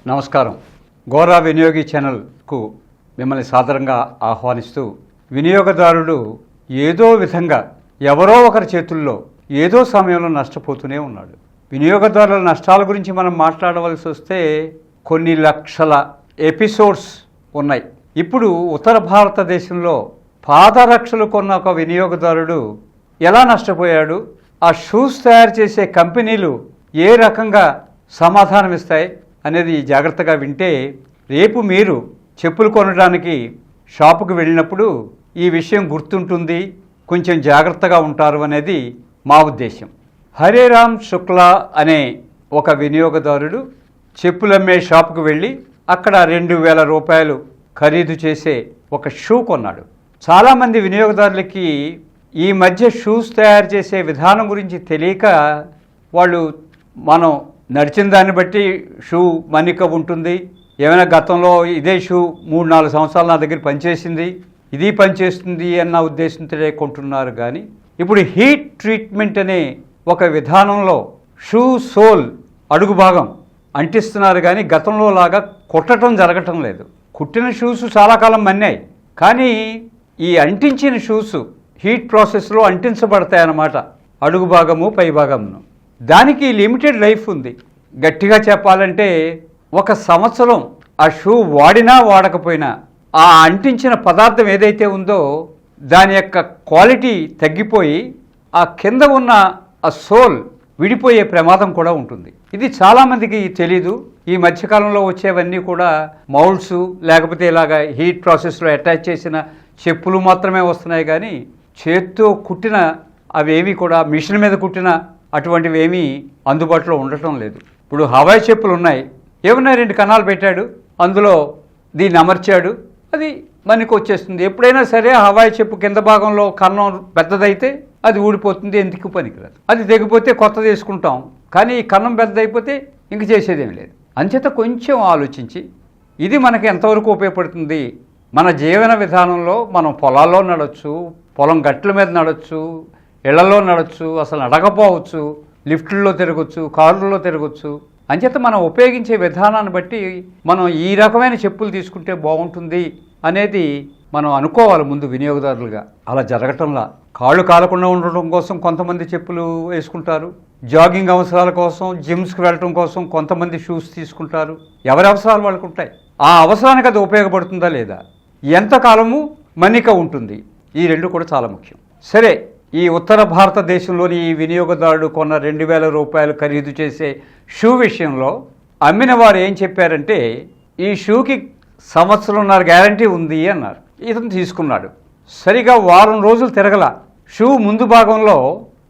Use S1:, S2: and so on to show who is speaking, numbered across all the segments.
S1: నమస్కారం. గోరా వినియోగి ఛానల్కు మిమ్మల్ని సాదరంగా ఆహ్వానిస్తూ, వినియోగదారుడు ఏదో విధంగా ఎవరో ఒకరి చేతుల్లో ఏదో సమయంలో నష్టపోతూనే ఉన్నాడు. వినియోగదారుల నష్టాల గురించి మనం మాట్లాడవలసి వస్తే కొన్ని లక్షల ఎపిసోడ్స్ ఉన్నాయి. ఇప్పుడు ఉత్తర భారతదేశంలో పాదరక్షలు కొన్న ఒక వినియోగదారుడు ఎలా నష్టపోయాడు, ఆ షూస్ తయారు చేసే కంపెనీలు ఏ రకంగా సమాధానం ఇస్తాయి అనేది జాగ్రత్తగా వింటే రేపు మీరు చెప్పులు కొనడానికి షాపుకు వెళ్ళినప్పుడు ఈ విషయం గుర్తుంటుంది, కొంచెం జాగ్రత్తగా ఉంటారు అనేది మా ఉద్దేశం. హరేరామ్ శుక్లా అనే ఒక వినియోగదారుడు చెప్పులమ్మే షాపుకు వెళ్ళి అక్కడ 2000 రూపాయలు ఖరీదు చేసే ఒక షూ కొన్నాడు. చాలామంది వినియోగదారులకి ఈ మధ్య షూస్ తయారు చేసే విధానం గురించి తెలియక వాళ్ళు మనం నడిచిన దాన్ని బట్టి షూ మన్నిక ఉంటుంది, ఏమైనా గతంలో ఇదే షూ 3-4 సంవత్సరాలు నా దగ్గర పనిచేసింది, ఇది పనిచేస్తుంది అన్న ఉద్దేశంతో కొంటున్నారు. కానీ ఇప్పుడు హీట్ ట్రీట్మెంట్ అనే ఒక విధానంలో షూ సోల్ అడుగు భాగం అంటిస్తున్నారు, కానీ గతంలో లాగా కుట్టడం జరగటం లేదు. కుట్టిన షూస్ చాలా కాలం మన్నాయి, కానీ ఈ అంటించిన షూస్ హీట్ ప్రాసెస్లో అంటించబడతాయన్నమాట, అడుగు భాగము పై భాగమును. దానికి లిమిటెడ్ లైఫ్ ఉంది. గట్టిగా చెప్పాలంటే 1 సంవత్సరం ఆ షూ వాడినా వాడకపోయినా ఆ అంటించిన పదార్థం ఏదైతే ఉందో దాని యొక్క క్వాలిటీ తగ్గిపోయి ఆ కింద ఉన్న ఆ సోల్ విడిపోయే ప్రమాదం కూడా ఉంటుంది. ఇది చాలామందికి తెలీదు. ఈ మధ్యకాలంలో వచ్చేవన్నీ కూడా మౌల్డ్స్ లేకపోతే ఇలాగా హీట్ ప్రాసెస్లో అటాచ్ చేసిన చెప్పులు మాత్రమే వస్తున్నాయి, కానీ చేత్తో కుట్టిన అవేవి కూడా, మిషన్ మీద కుట్టిన అటువంటివి ఏమీ అందుబాటులో ఉండటం లేదు. ఇప్పుడు హవాయి చెప్పులు ఉన్నాయి, ఏమన్నా 2 కణాలు పెట్టాడు, అందులో దీన్ని అమర్చాడు, అది మనకి వచ్చేస్తుంది. ఎప్పుడైనా సరే హవాయి చెప్పు కింద భాగంలో కన్నం పెద్దదైతే అది ఊడిపోతుంది, ఎందుకు పనికిరాదు. అది తెగిపోతే కొత్తది వేసుకుంటాం, కానీ ఈ కన్నం పెద్దదైపోతే ఇంక చేసేదేం లేదు. అంచేత కొంచెం ఆలోచించి ఇది మనకి ఎంతవరకు ఉపయోగపడుతుంది. మన జీవన విధానంలో మనం పొలాల్లో నడవచ్చు, పొలం గట్ల మీద నడవచ్చు, ఇళ్లలో నడవచ్చు, అసలు నడకపోవచ్చు, లిఫ్ట్లో తిరగచ్చు, కారుల్లో తిరగచ్చు. అంచేత మనం ఉపయోగించే విధానాన్ని బట్టి మనం ఈ రకమైన చెప్పులు తీసుకుంటే బాగుంటుంది అనేది మనం అనుకోవాలి ముందు వినియోగదారులుగా. అలా జరగటంలా కాళ్ళు కాలకుండా ఉండటం కోసం కొంతమంది చెప్పులు వేసుకుంటారు, జాగింగ్ అవసరాల కోసం, జిమ్స్కి వెళ్ళటం కోసం కొంతమంది షూస్ తీసుకుంటారు. ఎవరి అవసరాలు వాళ్ళకు ఉంటాయి. ఆ అవసరానికి అది ఉపయోగపడుతుందా లేదా, ఎంతకాలము మన్నిక ఉంటుంది, ఈ 2 కూడా చాలా ముఖ్యం. సరే, ఈ ఉత్తర భారతదేశంలోని ఈ వినియోగదారుడు కొన్న 2000 రూపాయలు ఖరీదు చేసే షూ విషయంలో అమ్మిన వారు ఏం చెప్పారంటే, ఈ షూకి 1.5 సంవత్సరం గ్యారంటీ ఉంది అన్నారు. ఇతను తీసుకున్నాడు. సరిగా వారం రోజులు తిరగల, షూ ముందు భాగంలో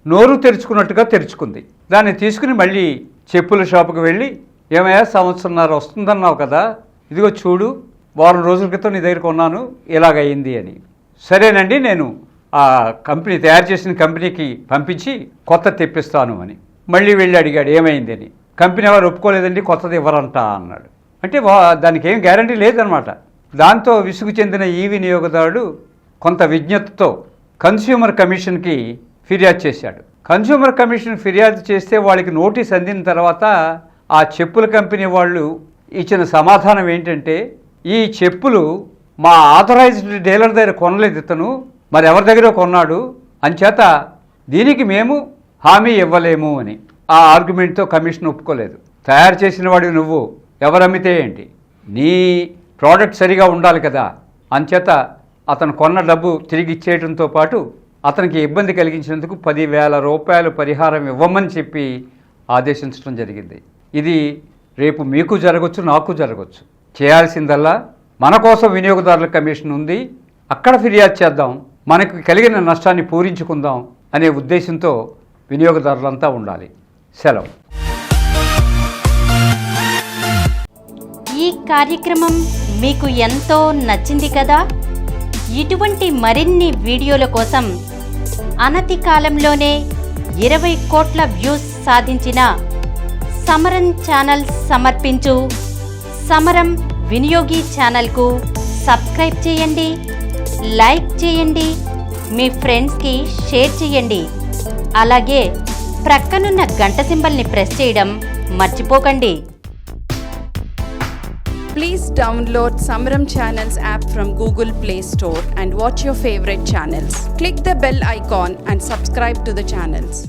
S1: నోరు తెరుచుకున్నట్టుగా తెరుచుకుంది. దాన్ని తీసుకుని మళ్ళీ చెప్పుల షాపుకి వెళ్ళి, ఏమయ్యా 1.5 సంవత్సరం వస్తుందన్నావు కదా, ఇదిగో చూడు, వారం రోజుల క్రితం నీ దగ్గర కొన్నాను, ఇలాగయింది అని. సరేనండి, నేను ఆ కంపెనీ తయారు చేసిన కంపెనీకి పంపించి కొత్త తెప్పిస్తాను అని మళ్ళీ వెళ్ళి అడిగాడు ఏమైంది అని. కంపెనీ వారు ఒప్పుకోలేదండి, కొత్తది ఇవ్వరంట అన్నాడు. అంటే దానికి ఏం గ్యారంటీ లేదనమాట. దాంతో విసుగు చెందిన ఈ వినియోగదారుడు కొంత విజ్ఞతతో కన్స్యూమర్ కమిషన్కి ఫిర్యాదు చేశాడు. కన్స్యూమర్ కమిషన్ ఫిర్యాదు చేస్తే వాళ్ళకి నోటీస్ అందిన తర్వాత ఆ చెప్పుల కంపెనీ వాళ్ళు ఇచ్చిన సమాధానం ఏంటంటే, ఈ చెప్పులు మా ఆథరైజ్డ్ డీలర్ దగ్గర కొనలేదు ఇతను, మరి ఎవరి దగ్గర కొన్నాడు, అంచేత దీనికి మేము హామీ ఇవ్వలేము అని. ఆ ఆర్గ్యుమెంట్తో కమిషన్ ఒప్పుకోలేదు. తయారు చేసిన వాడివి నువ్వు, ఎవరమ్మితే ఏంటి, నీ ప్రోడక్ట్ సరిగా ఉండాలి కదా. అంచేత అతను కొన్న డబ్బు తిరిగి ఇచ్చేయడంతో పాటు అతనికి ఇబ్బంది కలిగించినందుకు 10,000 రూపాయలు పరిహారం ఇవ్వమని చెప్పి ఆదేశించడం జరిగింది. ఇది రేపు మీకు జరగచ్చు, నాకు జరగచ్చు. చేయాల్సిందల్లా మన కోసం వినియోగదారుల కమిషన్ ఉంది, అక్కడ ఫిర్యాదు చేద్దాం, మనకు కలిగిన నష్టాన్ని పూరించుకుందాం అనే ఉద్దేశంతో వినియోగదారులంతా ఉండాలి. సెలవు.
S2: ఈ కార్యక్రమం మీకు ఎంతో నచ్చింది కదా. ఇటువంటి మరిన్ని వీడియోల కోసం అనతి కాలంలోనే 20 కోట్ల వ్యూస్ సాధించిన సమరం ఛానల్ సమర్పించు సమరం వినియోగి ఛానల్కు సబ్స్క్రైబ్ చేయండి, లైక్ చేయండి, మీ ఫ్రెండ్స్కి షేర్ చేయండి. అలాగే ప్రక్కనున్న గంట సింబల్ని ప్రెస్ చేయడం మర్చిపోకండి.
S3: Please download Samaram Channels app from Google Play Store and watch your favorite channels. Click the bell icon and subscribe to the channels.